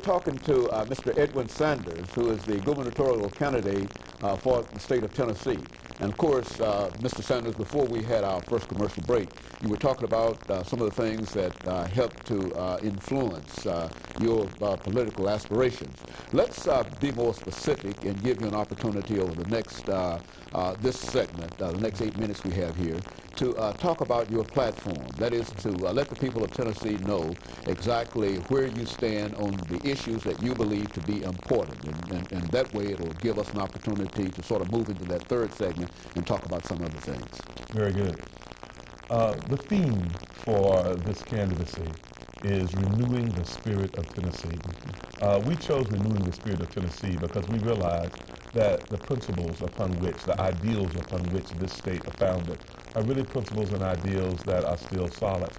talking to Mr. Edwin Sanders, who is the gubernatorial candidate for the state of Tennessee. And of course, Mr. Sanders, before we had our first commercial break, you were talking about some of the things that help to influence your political aspirations. Let's be more specific and give you an opportunity over the next, this segment, the next 8 minutes we have here, to talk about your platform. That is to let the people of Tennessee know exactly where you stand on the issues that you believe to be important. And that way it will give us an opportunity to sort of move into that third segment and talk about some other things. Very good. The theme for this candidacy is renewing the spirit of Tennessee. We chose renewing the spirit of Tennessee because we realized that the principles upon which, the ideals upon which this state are founded are really principles and ideals that are still solid.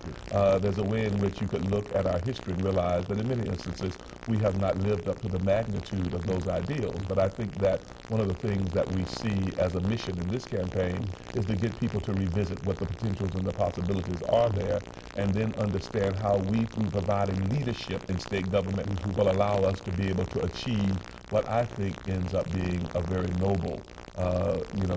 There's a way in which you could look at our history and realize that in many instances we have not lived up to the magnitude of those ideals. But I think that one of the things that we see as a mission in this campaign is to get people to revisit what the potentials and the possibilities are there, and then understand how we, through providing leadership in state government, will allow us to be able to achieve what I think ends up being a very noble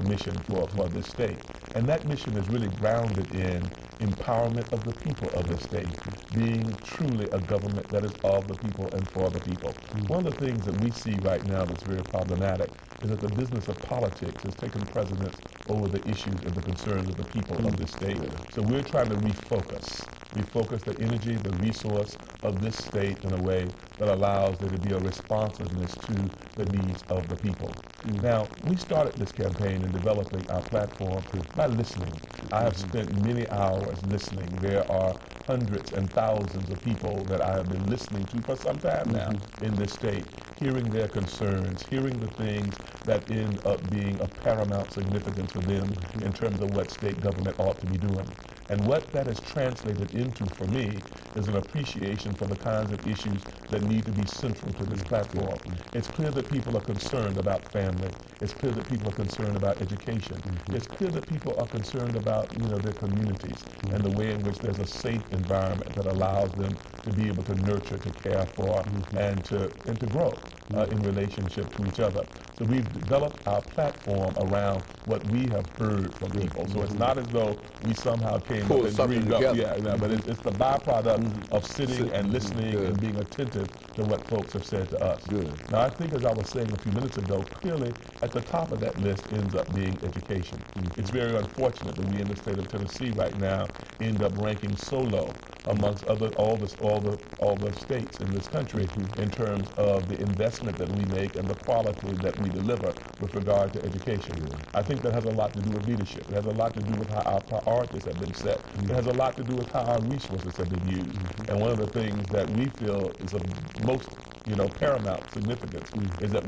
mission for this state. And that mission is really grounded in empowerment of the people of the state, being truly a government that is of the people and for the people. One of the things that we see right now that's very problematic is that the business of politics has taken precedence over the issues and the concerns of the people of the state. So we're trying to refocus the energy, the resource of this state in a way that allows there to be a responsiveness to the needs of the people. Now, we started this campaign in developing our platform by listening. I have spent many hours listening. There are hundreds and thousands of people that I have been listening to for some time now in this state, hearing their concerns, hearing the things that end up being of paramount significance for them in terms of what state government ought to be doing. And what that has translated into for me is an appreciation for the kinds of issues that need to be central to this platform. It's clear that people are concerned about family. It's clear that people are concerned about education. It's clear that people are concerned about their communities and the way in which there's a safe environment that allows them to be able to nurture, to care for, and to grow in relationship to each other. So we've developed our platform around what we have heard from people. So it's not as though we somehow came up and dreamed up. But it's the byproduct of sitting and listening and being attentive to what folks have said to us. Now, I think, as I was saying a few minutes ago, clearly at the top of that list ends up being education. It's very unfortunate that we in the state of Tennessee right now end up ranking so low amongst all the states in this country in terms of the investment that we make and the quality that we deliver with regard to education. I think that has a lot to do with leadership. It has a lot to do with how our priorities have been set. It has a lot to do with how our resources have been used. And one of the things that we feel is of most paramount significance is that